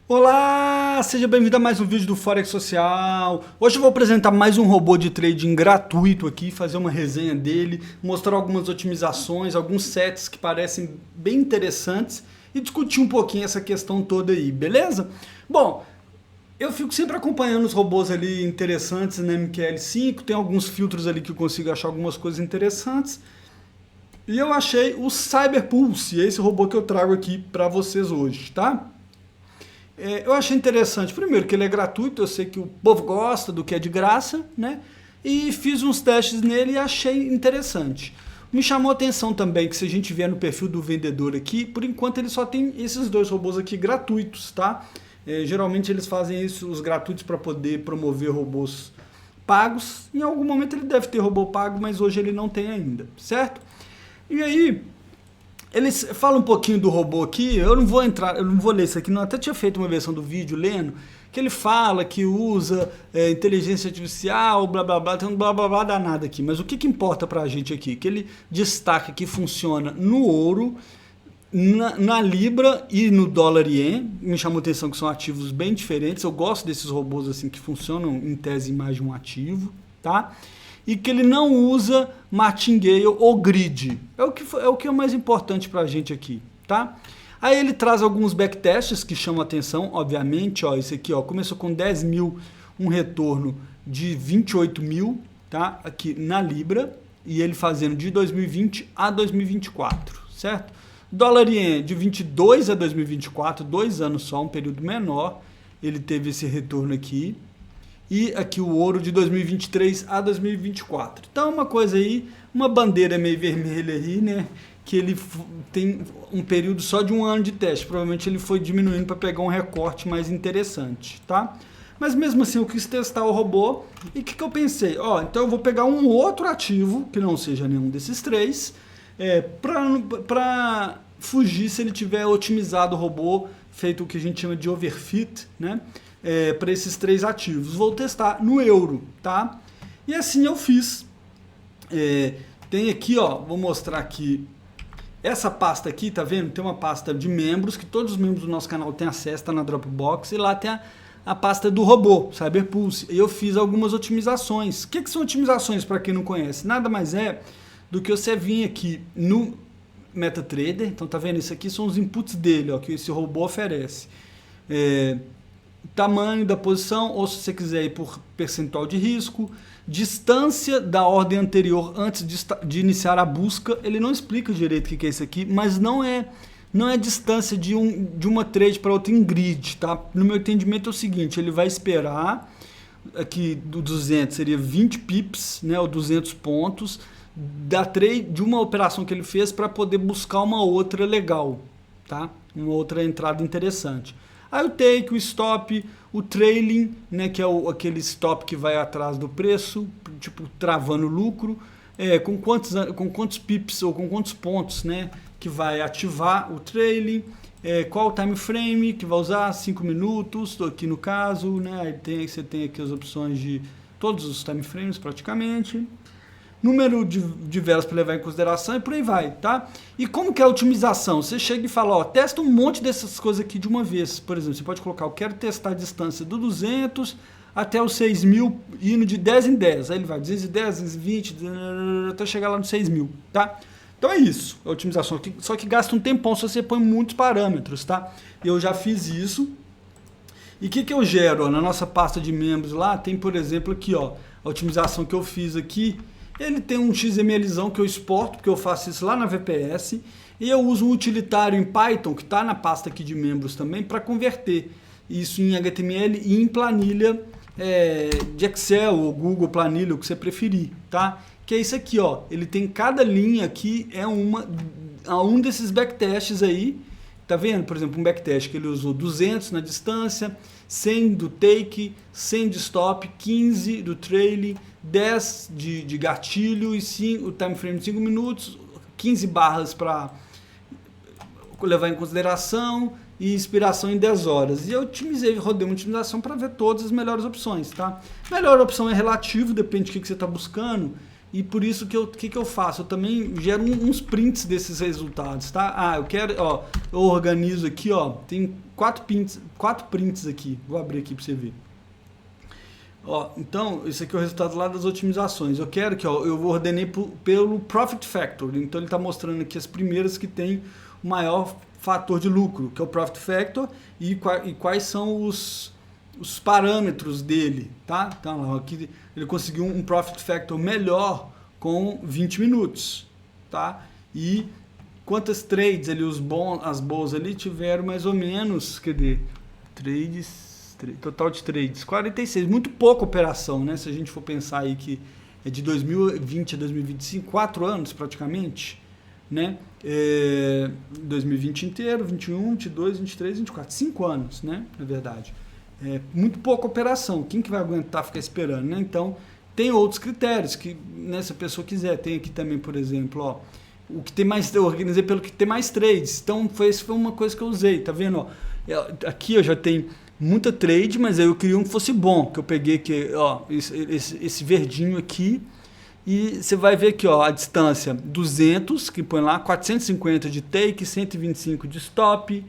Olá, seja bem-vindo a mais um vídeo do Forex Social. Hoje eu vou apresentar mais um robô de trading gratuito aqui, fazer uma resenha dele, mostrar algumas otimizações, alguns sets que parecem bem interessantes e discutir um pouquinho essa questão toda aí, beleza? Bom, eu fico sempre acompanhando os robôs ali interessantes na MQL5, tem alguns filtros ali que eu consigo achar algumas coisas interessantes. E eu achei o Cyberpulse, esse robô que eu trago aqui para vocês hoje, tá? Eu achei interessante, primeiro que ele é gratuito, eu sei que o povo gosta do que é de graça, né? E fiz uns testes nele e achei interessante. Me chamou a atenção também que se a gente vier no perfil do vendedor aqui, por enquanto ele só tem esses dois robôs aqui gratuitos, tá? Geralmente eles fazem isso, os gratuitos, para poder promover robôs pagos. Em algum momento ele deve ter robô pago, mas hoje ele não tem ainda, certo? E aí, eles falam um pouquinho do robô aqui, eu não vou ler isso aqui, não, até tinha feito uma versão do vídeo lendo, que ele fala que usa inteligência artificial, blá blá blá, tem um blá blá blá danado aqui, mas o que importa pra gente aqui? Que ele destaca que funciona no ouro, na libra e no dólar ien. Me chamou a atenção que são ativos bem diferentes, eu gosto desses robôs assim que funcionam em tese em mais de um ativo, tá? E que ele não usa martingale ou grid. É o que é mais importante para a gente aqui, tá? Aí ele traz alguns backtests que chamam a atenção, obviamente, ó, esse aqui, ó, começou com 10 mil, um retorno de 28 mil, tá? Aqui na Libra, e ele fazendo de 2020 a 2024, certo? Dólar ien de 22 a 2024, 2 anos só, um período menor, ele teve esse retorno aqui. E aqui o ouro de 2023 a 2024. Então uma coisa aí, uma bandeira meio vermelha aí, né? Que ele tem um período só de um ano de teste. Provavelmente ele foi diminuindo para pegar um recorte mais interessante, tá? Mas mesmo assim eu quis testar o robô. E o que eu pensei? Ó, então eu vou pegar um outro ativo, que não seja nenhum desses três, para fugir se ele tiver otimizado o robô, feito o que a gente chama de overfit, né? Para esses três ativos. Vou testar no euro, tá? E assim eu fiz. Tem aqui, ó, vou mostrar aqui. Essa pasta aqui, tá vendo? Tem uma pasta de membros, que todos os membros do nosso canal têm acesso, tá na Dropbox, e lá tem a pasta do robô, Cyberpulse. E eu fiz algumas otimizações. O que são otimizações, para quem não conhece? Nada mais é do que você vir aqui no MetaTrader. Então tá vendo? Isso aqui são os inputs dele, ó, que esse robô oferece. Tamanho da posição, ou se você quiser ir por percentual de risco, distância da ordem anterior antes de iniciar a busca. Ele não explica direito o que é isso aqui, mas não é distância de uma trade para outra em grid, tá? No meu entendimento é o seguinte, ele vai esperar, aqui do 200 seria 20 pips, né, ou 200 pontos, da trade, de uma operação que ele fez, para poder buscar uma outra legal, tá? Uma outra entrada interessante. Aí o take, o stop, o trailing, né, que é aquele stop que vai atrás do preço, tipo travando lucro, com quantos pips ou com quantos pontos, né, que vai ativar o trailing, qual o time frame que vai usar, 5 minutos, aqui no caso, né, aí você tem aqui as opções de todos os time frames praticamente. Número de velas para levar em consideração e por aí vai, tá? E como que é a otimização? Você chega e fala, ó, testa um monte dessas coisas aqui de uma vez. Por exemplo, você pode colocar, eu quero testar a distância do 200 até os 6.000, indo de 10 em 10. Aí ele vai 210, 220, até chegar lá no 6.000, tá? Então é isso, a otimização. Só que gasta um tempão se você põe muitos parâmetros, tá? Eu já fiz isso. E o que eu gero? Ó, na nossa pasta de membros lá, tem, por exemplo, aqui, ó, a otimização que eu fiz aqui. Ele tem um XMLzão que eu exporto, porque eu faço isso lá na VPS, e eu uso um utilitário em Python, que está na pasta aqui de membros também, para converter isso em HTML e em planilha de Excel ou Google Planilha, o que você preferir, tá? Que é isso aqui, ó. Ele tem cada linha aqui, um desses backtests aí, tá vendo? Por exemplo, um backtest que ele usou 200 na distância, 100 do take, 100 de stop, 15 do trailing, 10 de gatilho e o time frame de 5 minutos, 15 barras para levar em consideração e inspiração em 10 horas. E eu rodei uma otimização para ver todas as melhores opções, tá? Melhor opção é relativo, depende do que você está buscando. e por isso que eu faço? Eu também gero uns prints desses resultados, tá? Eu quero, ó, eu organizo aqui, ó, tem 4 prints aqui, vou abrir aqui para você ver. Ó, então, esse aqui é o resultado lá das otimizações. Eu quero que, ó, eu ordenei pelo Profit Factor. Então, ele está mostrando aqui as primeiras que tem o maior fator de lucro, que é o Profit Factor, e quais são os parâmetros dele, tá? Então, aqui ele conseguiu um Profit Factor melhor com 20 minutos, tá? E quantas trades ali, as boas ali tiveram mais ou menos, cadê? Total de trades, 46, muito pouca operação, né? Se a gente for pensar aí que é de 2020 a 2025, 4 anos praticamente, né? 2020 inteiro, 21, 22, 23, 24, 5 anos, né? Na verdade. Muito pouca operação, quem que vai aguentar ficar esperando, né? Então, tem outros critérios que, né, se a pessoa quiser, tem aqui também, por exemplo, ó, o que tem mais, eu organizei pelo que tem mais trades, então essa foi uma coisa que eu usei, tá vendo? Ó, aqui eu já tenho muita trade, mas aí eu queria um que fosse bom, que eu peguei aqui, ó, esse verdinho aqui, e você vai ver aqui, ó, a distância 200, que põe lá, 450 de take, 125 de stop,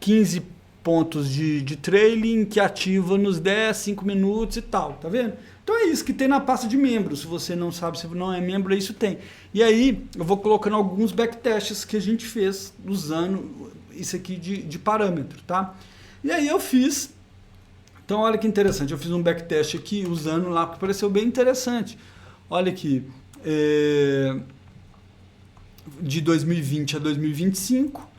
15 pontos de trailing, que ativa nos 10, 5 minutos e tal, tá vendo? Então é isso que tem na pasta de membros. Se você não sabe, se não é membro, isso tem. E aí eu vou colocando alguns backtests que a gente fez usando isso aqui de parâmetro, tá? E aí eu fiz, então olha que interessante, eu fiz um backtest aqui usando lá, que pareceu bem interessante. Olha aqui, de 2020 a 2025,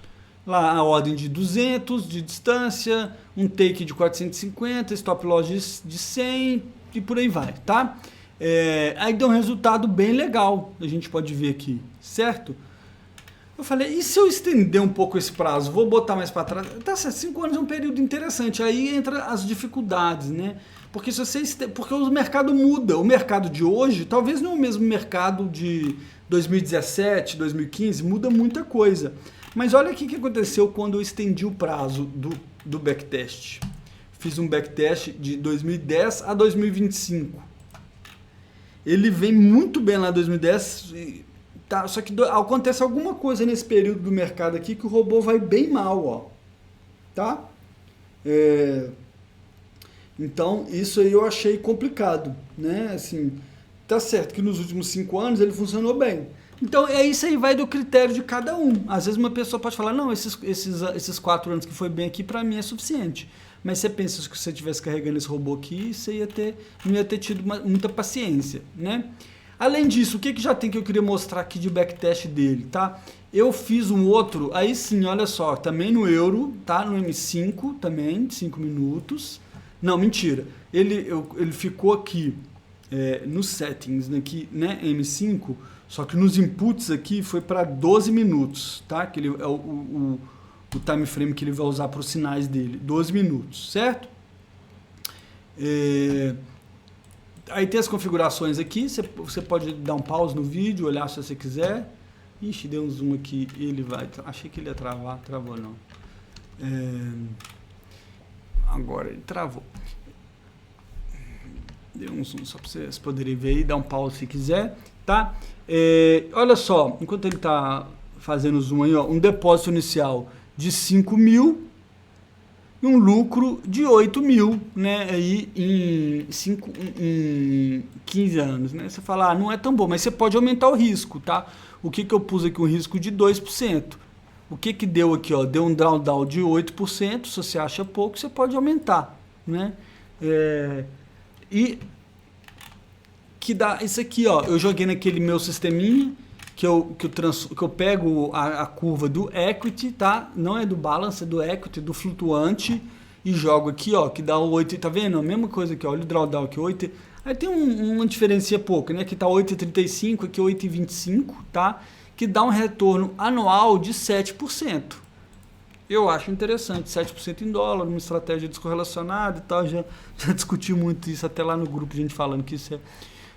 lá a ordem de 200 de distância, um take de 450, stop loss de 100 e por aí vai, tá? Aí deu um resultado bem legal, a gente pode ver aqui, certo? Eu falei, e se eu estender um pouco esse prazo? Vou botar mais para trás. Tá certo, 5 anos é um período interessante. Aí entra as dificuldades, né? Porque porque o mercado muda. O mercado de hoje, talvez não é o mesmo mercado de 2017, 2015, muda muita coisa. Mas olha aqui o que aconteceu quando eu estendi o prazo do backtest. Fiz um backtest de 2010 a 2025. Ele vem muito bem lá em 2010... Tá, só que acontece alguma coisa nesse período do mercado aqui que o robô vai bem mal, ó. Tá? Então, isso aí eu achei complicado, né? Assim, tá certo que nos últimos 5 anos ele funcionou bem. Então, isso aí vai do critério de cada um. Às vezes uma pessoa pode falar, não, esses 4 anos que foi bem aqui, para mim é suficiente. Mas você pensa que se você estivesse carregando esse robô aqui, você não ia ter tido muita paciência, né? Além disso, o que já tem que eu queria mostrar aqui de backtest dele, tá? Eu fiz um outro, aí sim, olha só, também no euro, tá? No M5 também, 5 minutos. Não, mentira. Ele ficou aqui nos settings, aqui, né? M5, só que nos inputs aqui foi para 12 minutos, tá? Que ele é o time frame que ele vai usar para os sinais dele, 12 minutos, certo? Aí tem as configurações aqui, você pode dar um pause no vídeo, olhar se você quiser. Ixi, deu um zoom aqui, ele vai... Achei que ele ia travar, travou não. Agora ele travou. Deu um zoom só para vocês poderem ver aí, dá um pause se quiser, tá? Olha só, enquanto ele está fazendo o zoom aí, ó, um depósito inicial de 5 mil e um lucro de 8 mil, né, aí em 15 anos, né? Você fala, não é tão bom, mas você pode aumentar o risco, tá? O que eu pus aqui? Um risco de 2%. O que deu aqui, ó? Deu um drawdown de 8%, se você acha pouco, você pode aumentar, né? E que dá isso aqui, ó, eu joguei naquele meu sisteminha, que eu pego a curva do equity, tá? Não é do balance, é do equity, do flutuante, e jogo aqui, ó, que dá o 8, tá vendo? A mesma coisa aqui, ó, olha o drawdown aqui, 8, aí tem uma diferença pouca, né? Aqui tá 8,35, aqui 8,25, tá? Que dá um retorno anual de 7%. Eu acho interessante, 7% em dólar, uma estratégia descorrelacionada e tal, já discuti muito isso até lá no grupo, gente falando que isso é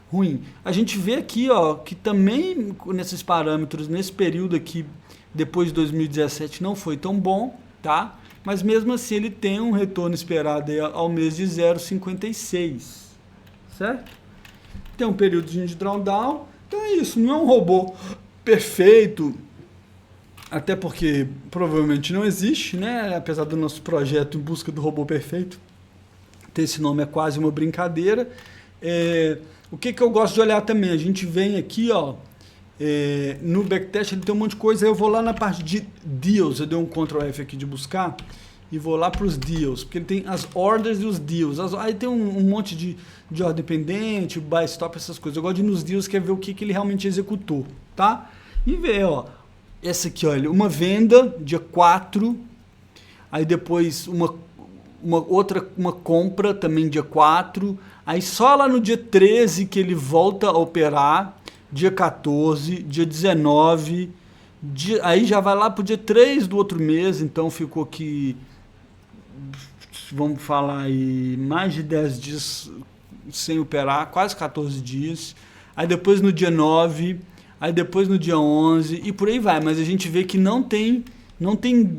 ruim. A gente vê aqui, ó, que também nesses parâmetros, nesse período aqui, depois de 2017, não foi tão bom, tá? Mas mesmo assim ele tem um retorno esperado aí ao mês de 0,56, certo? Tem um período de drawdown, Então é isso, não é um robô perfeito, até porque provavelmente não existe, né? Apesar do nosso projeto em busca do robô perfeito ter esse nome, é quase uma brincadeira. O que eu gosto de olhar também, a gente vem aqui, ó, no backtest ele tem um monte de coisa, aí eu vou lá na parte de deals, eu dei um Ctrl F aqui de buscar, e vou lá para os deals, porque ele tem as orders e os deals, aí tem um monte de ordem pendente, buy stop, essas coisas. Eu gosto de ir nos deals, que é ver o que ele realmente executou, tá? E ver, ó, essa aqui, olha, uma venda dia 4, aí depois uma compra também dia 4, aí só lá no dia 13 que ele volta a operar, dia 14, dia 19, aí já vai lá pro dia 3 do outro mês, então ficou aqui, vamos falar aí, mais de 10 dias sem operar, quase 14 dias, aí depois no dia 9, aí depois no dia 11 e por aí vai, mas a gente vê que não tem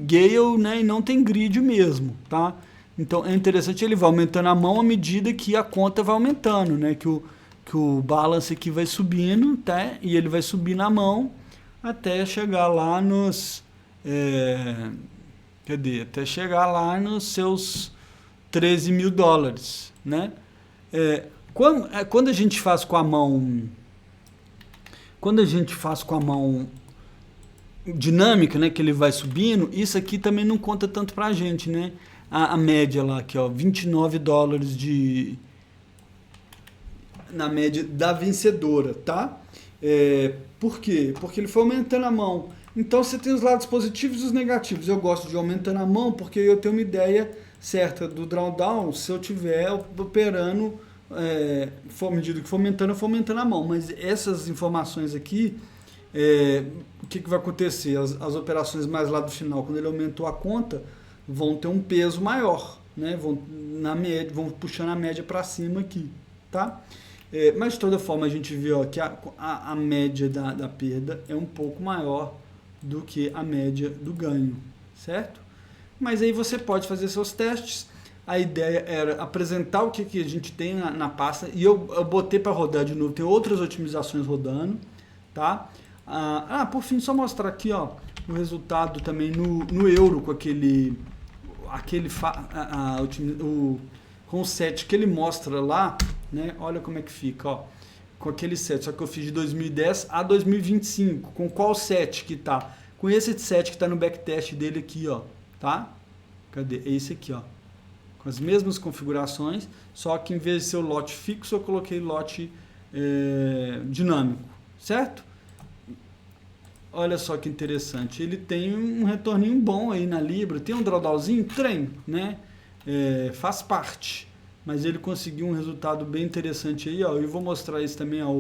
Gale, né, e não tem grid mesmo, tá? Então é interessante, ele vai aumentando a mão à medida que a conta vai aumentando, né, que o balance aqui vai subindo, tá? E ele vai subir na mão até chegar lá nos até chegar lá nos seus 13 mil dólares, né? Quando a gente faz com a mão dinâmica, né, que ele vai subindo, isso aqui também não conta tanto pra gente, né? A média lá aqui, ó, 29 dólares na média da vencedora, tá? Por quê? Porque ele foi aumentando a mão. Então você tem os lados positivos e os negativos. Eu gosto de aumentando a mão porque eu tenho uma ideia certa do drawdown se eu estiver operando, à medida que for aumentando, eu for aumentando a mão. Mas essas informações aqui, o que vai acontecer? As operações mais lá do final, quando ele aumentou a conta, vão ter um peso maior, né? Vão puxando a média para cima aqui, tá? Mas de toda forma a gente vê, ó, que a média da perda é um pouco maior do que a média do ganho, certo? Mas aí você pode fazer seus testes. A ideia era apresentar o que a gente tem na pasta, e eu botei para rodar de novo, tem outras otimizações rodando, tá? Por fim, só mostrar aqui, ó, o resultado também no euro, com com o set que ele mostra lá, né? Olha como é que fica, ó, com aquele set, só que eu fiz de 2010 a 2025, com qual set que tá? Com esse set que tá no backtest dele aqui, ó, tá? Cadê? É esse aqui, ó, com as mesmas configurações, só que em vez de ser o lote fixo, eu coloquei lote dinâmico, certo? Olha só que interessante, ele tem um retorninho bom aí na Libra, tem um drawdownzinho, né? Faz parte, mas ele conseguiu um resultado bem interessante aí, ó. Eu vou mostrar isso também, ó,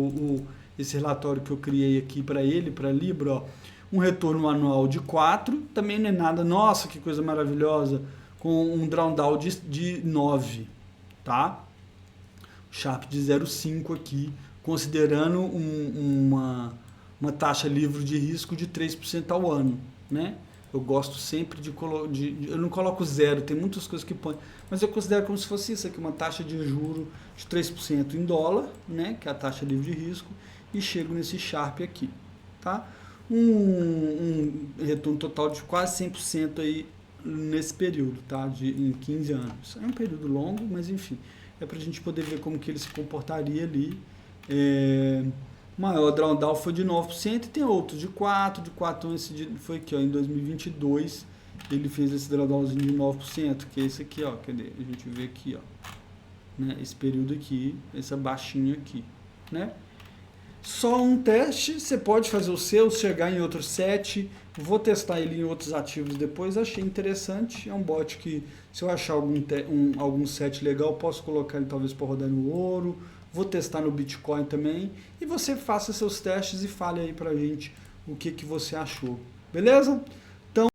esse relatório que eu criei aqui para ele, para Libra, ó. Um retorno anual de 4, também não é nada, nossa, que coisa maravilhosa, com um drawdown de 9, tá? Sharp de 0,5 aqui, considerando uma taxa livre de risco de 3% ao ano, né? Eu gosto sempre eu não coloco zero, tem muitas coisas que põe, mas eu considero como se fosse isso aqui, uma taxa de juro de 3% em dólar, né? Que é a taxa livre de risco, e chego nesse Sharp aqui, tá? Um retorno total de quase 100% aí nesse período, tá? Em 15 anos. É um período longo, mas enfim, é pra gente poder ver como que ele se comportaria ali. O maior drawdown foi de 9% e tem outros de 4%, então esse foi aqui, ó, em 2022 ele fez esse drawdownzinho de 9%, que é esse aqui, ó, cadê? A gente vê aqui, ó, né, esse período aqui, essa baixinha aqui, né? Só um teste, você pode fazer o seu, chegar em outro set, vou testar ele em outros ativos depois, achei interessante, é um bot que se eu achar algum set legal, posso colocar ele talvez para rodar no ouro, vou testar no Bitcoin também, e você faça seus testes e fale aí pra gente o que você achou, beleza?